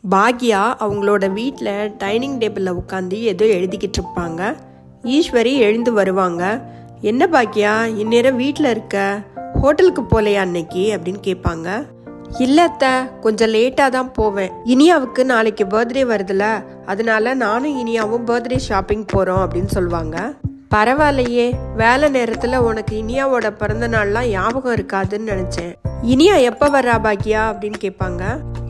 பாக்யா அவங்களோட வீட்டில் டைனிங் டேபிளில் உட்காந்து ஏதோ எழுதிக்கிட்டு இருப்பாங்க. ஈஸ்வரி எழுந்து வருவாங்க. என்ன பாக்யா, இந்நேரம் வீட்டில் இருக்க, ஹோட்டலுக்கு போகலையா அன்னைக்கு அப்படின்னு கேட்பாங்க. இல்லை அத்தை, கொஞ்சம் லேட்டாக தான் போவேன். இனியாவுக்கு நாளைக்கு பர்த்டே வருதுல, அதனால நானும் இனியாவும் பர்த்டே ஷாப்பிங் போகிறோம் அப்படின்னு சொல்லுவாங்க. பரவாயில்லையே, வேலை நேரத்தில் உனக்கு இனியாவோட பிறந்த நாள்லாம் ஞாபகம் இருக்காதுன்னு நினச்சேன். இனியா எப்போ வர்றா பாக்யா அப்படின்னு கேட்பாங்க.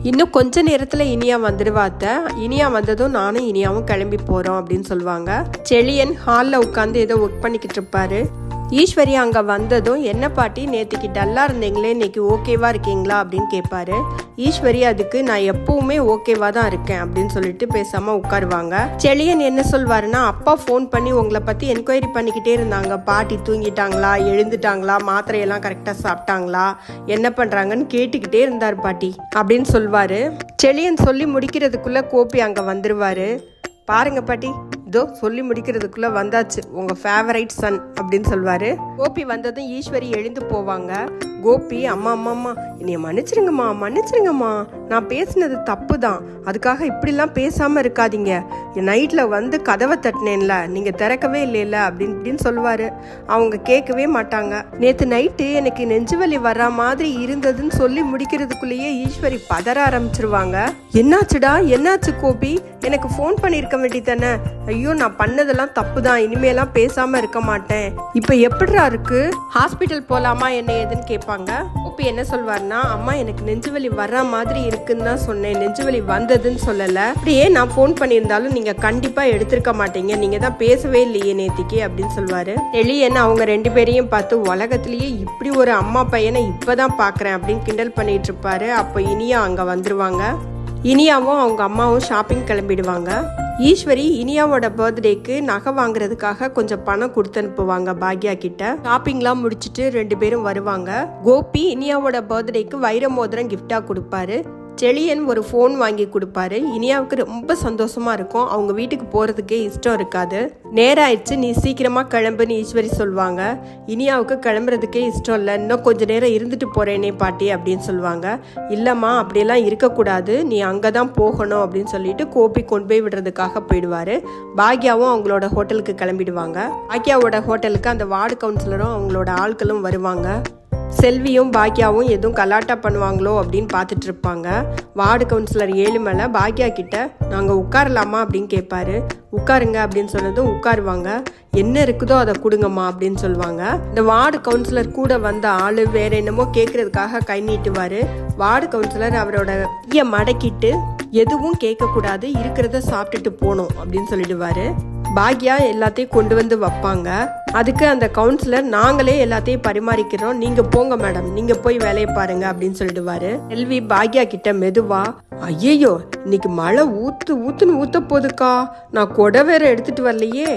இன்னும் கொஞ்ச நேரத்தில் இனியா வந்துடுவாத்த. இனியா வந்ததும் நானும் இனியாவும் கிளம்பி போகிறோம் அப்படின்னு சொல்லுவாங்க. செழியன் ஹாலில் உட்காந்து ஏதோ ஒர்க் பண்ணிக்கிட்டு இருப்பாரு. ஈஸ்வரி அங்கே வந்ததும், என்ன பாட்டி நேற்றுக்கு டல்லாக இருந்தீங்களே, இன்னைக்கு ஓகேவா இருக்கீங்களா அப்படின்னு கேட்பாரு. ஈஸ்வரி அதுக்கு நான் எப்பவுமே ஓகேவா தான் இருக்கேன் அப்படின்னு சொல்லிட்டு பேசாமல் உட்காருவாங்க. செழியன் என்ன சொல்வாருன்னா, அப்பா ஃபோன் பண்ணி உங்களை பற்றி என்கொயரி பண்ணிக்கிட்டே இருந்தாங்க. பாட்டி தூங்கிட்டாங்களா, எழுந்துட்டாங்களா, மாத்திரையெல்லாம் கரெக்டாக சாப்பிட்டாங்களா, என்ன பண்ணுறாங்கன்னு கேட்டுக்கிட்டே இருந்தார் பாட்டி அப்படின்னு சொல்வாரு. செழியன் சொல்லி முடிக்கிறதுக்குள்ள கோபி அங்கே வந்துருவாரு. பாருங்க பாட்டி, இதோ சொல்லி முடிக்கிறதுக்குள்ள வந்தாச்சு உங்க ஃபேவரைட் சன் அப்படின்னு சொல்வாரு. கோபி வந்ததும் ஈஸ்வரி எழுந்து போவாங்க. கோபி, அம்மா அம்மா அம்மா என்னைய மன்னிச்சிருங்கம்மா, மன்னிச்சிருங்கம்மா, நான் பேசினது தப்பு தான், அதுக்காக இப்படிலாம் பேசாம இருக்காதீங்க. நைட்ல வந்து கதவை தட்டினேன்ல, நீங்க திறக்கவே இல்லைல்ல அப்படின்னு சொல்லுவாரு. அவங்க கேட்கவே மாட்டாங்க. நேத்து நைட்டு எனக்கு நெஞ்சு வலி வர்ற மாதிரி இருந்ததுன்னு சொல்லி முடிக்கிறதுக்குள்ளேயே ஈஸ்வரி பதற ஆரம்பிச்சிருவாங்க. என்னாச்சுடா, என்னாச்சு கோபி, எனக்கு ஃபோன் பண்ணிருக்க வேண்டியதானே, ஐயோ நான் பண்ணதெல்லாம் தப்பு தான், இனிமேலாம் பேசாம இருக்க மாட்டேன், இப்ப எப்படிடா இருக்கு, ஹாஸ்பிட்டல் போலாமா என்ன ஏதுன்னு கேட்பாங்க. கோபி என்ன சொல்வாருன்னா, அம்மா எனக்கு நெஞ்சுவலி வர்ற மாதிரி இருக்குன்னு தான் சொன்னேன், நெஞ்சுவலி வந்ததுன்னு சொல்லல. அப்படியே நான் ஃபோன் பண்ணியிருந்தாலும் நீங்க கண்டிப்பா எடுத்திருக்க மாட்டீங்க, நீங்க தான் பேசவே இல்லையே நேத்திக்கு அப்படின்னு சொல்வாரு. தெளியன்னு அவங்க ரெண்டு பேரையும் பார்த்து, உலகத்திலேயே இப்படி ஒரு அம்மா பையனை இப்பதான் பாக்குறேன் அப்படின்னு கிண்டல் பண்ணிட்டு இருப்பாரு. அப்போ இனியா அங்க வந்துருவாங்க. இனியாவும் அவங்க அம்மாவும் ஷாப்பிங் கிளம்பிடுவாங்க. ஈஸ்வரி இனியாவோட பர்த்டேக்கு நகை வாங்குறதுக்காக கொஞ்சம் பணம் கொடுத்து அனுப்புவாங்க பாக்யா கிட்ட. ஷாப்பிங்லாம் முடிச்சுட்டு ரெண்டு பேரும் வருவாங்க. கோபி இனியாவோட பர்த்டேக்கு வைர மோதிரம் கிஃப்டா கொடுப்பாரு. செழியன் ஒரு ஃபோன் வாங்கி கொடுப்பாரு. இனியாவுக்கு ரொம்ப சந்தோஷமா இருக்கும். அவங்க வீட்டுக்கு போறதுக்கே இஷ்டம் இருக்காது. நேரம் ஆயிடுச்சு, நீ சீக்கிரமா கிளம்புன்னு ஈஸ்வரி சொல்லுவாங்க. இனியாவுக்கு கிளம்புறதுக்கே இஷ்டம் இல்லை, இன்னும் கொஞ்ச நேரம் இருந்துட்டு போறேனே பாட்டி அப்படின்னு சொல்லுவாங்க. இல்லம்மா, அப்படியெல்லாம் இருக்கக்கூடாது, நீ அங்கதான் போகணும் அப்படின்னு சொல்லிட்டு கோபி கொண்டு போய் விடுறதுக்காக போயிடுவாரு. பாக்யாவும் அவங்களோட ஹோட்டலுக்கு கிளம்பிடுவாங்க. பாக்யாவோட ஹோட்டலுக்கு அந்த வார்டு கவுன்சிலரும் அவங்களோட ஆட்களும் வருவாங்க. செல்வியும் பாக்யாவும் எதுவும் கலாட்டா பண்ணுவாங்களோ அப்படின்னு பார்த்துட்டு இருப்பாங்க. வார்டு கவுன்சிலர் ஏழுமலை பாக்யா கிட்ட, நாங்கள் உட்காரலாமா அப்படின்னு கேட்பாரு. உட்காருங்க அப்படின்னு சொன்னதும் உட்காருவாங்க. என்ன இருக்குதோ அதை கொடுங்கம்மா அப்படின்னு சொல்லுவாங்க. இந்த வார்டு கவுன்சிலர் கூட வந்த ஆளு வேற என்னமோ கேட்கறதுக்காக கை நீட்டுவாரு. வார்டு கவுன்சிலர் அவரோட கையை மடக்கிட்டு, எதுவும் கேட்க கூடாது, இருக்கிறத சாப்பிட்டுட்டு போகணும் அப்படின்னு சொல்லிடுவாரு. பாக்யா எல்லாத்தையும் கொண்டு வந்து வைப்பாங்க. அதுக்கு அந்த கவுன்சிலர், நாங்களே எல்லாத்தையும் பரிமாறிக்கிறோம், நீங்க போங்க மேடம், நீங்க போய் வேலையை பாருங்க அப்படின்னு சொல்லிடுவாரு. செல்வி பாக்யா கிட்ட மெதுவா, ஐயோ இன்னைக்கு மழை ஊத்துன்னு ஊத்த போதுக்கா, நான் கொடை வேற எடுத்துட்டு வரலையே,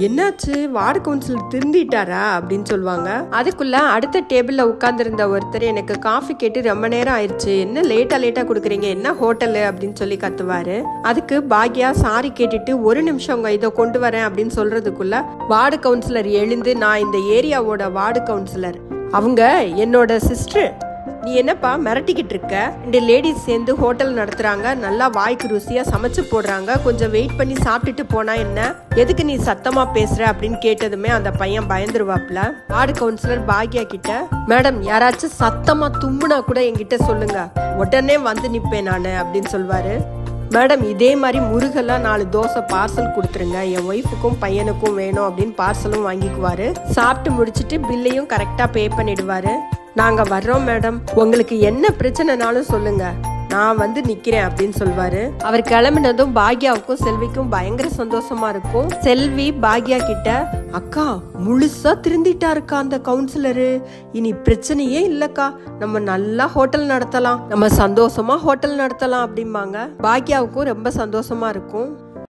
என்னாச்சு, வார்டு கவுன்சிலர் திருந்திட்டாரா அப்படின்னு சொல்லுவாங்க. அதுக்குள்ள அடுத்த டேபிள்ல உட்கார்ந்துருந்த ஒருத்தர், எனக்கு காஃபி கேட்டு ரொம்ப நேரம் ஆயிடுச்சு, என்ன லேட்டா கொடுக்குறீங்க, என்ன ஹோட்டலு அப்படின்னு சொல்லி கத்துவாரு. அதுக்கு பாக்யா சாரி கேட்டுட்டு, ஒரு நிமிஷம் இதை கொண்டு வரேன் அப்படின்னு சொல்றதுக்குள்ள வார்டு கவுன்சிலர் எழுந்து, நான் இந்த ஏரியாவோட வார்டு கவுன்சிலர், அவங்க என்னோட சிஸ்டர், நீ என்னப்பா மிரட்டிக்கிட்டு இருக்க, ரெண்டு லேடிஸ் சேர்ந்து ஹோட்டல் நடத்துறாங்க, நல்லா வாய்க்கு ருசியா சமைச்சு போடுறாங்க, கொஞ்சம் வெயிட் பண்ணி சாப்பிட்டுட்டு போனா என்ன, எதுக்கு நீ சத்தமா பேசுற அப்படின்னு கேட்டதுமே அந்த பையன் பயந்துருவாப்ல. வார்டு கவுன்சிலர் பாக்யா கிட்ட, மேடம் யாராச்சும் சத்தமா தும்முனா கூட என்கிட்ட சொல்லுங்க, உடனே வந்து நிப்பேன் நானு அப்படின்னு சொல்வாரு. மேடம் இதே மாதிரி முருகலா 4 தோசை பார்சல் கொடுத்துருங்க, என் ஒய்ஃபுக்கும் பையனுக்கும் வேணும் அப்படின்னு பார்சலும் வாங்கிக்குவாரு. சாப்பிட்டு முடிச்சுட்டு பில்லையும் கரெக்டா பே பண்ணிடுவாரு. நாங்க வர்றோம் மேடம், உங்களுக்கு என்ன பிரச்சனைனாலும் சொல்லுங்க, நான் வந்து நிக்கிறேன் அப்படின்னு சொல்வாரு. அவர் கிளம்பினதும் பாக்யாவுக்கும் செல்விக்கும் பயங்கர சந்தோஷமா இருக்கும். செல்வி பாக்யா கிட்ட, அக்கா முழுசா திருந்திட்டா இருக்கா அந்த கவுன்சிலரு, இனி பிரச்சனையே இல்லக்கா, நம்ம நல்லா ஹோட்டல் நடத்தலாம், நம்ம சந்தோஷமா ஹோட்டல் நடத்தலாம் அப்படிம்பாங்க. பாக்யாவுக்கும் ரொம்ப சந்தோஷமா இருக்கும்.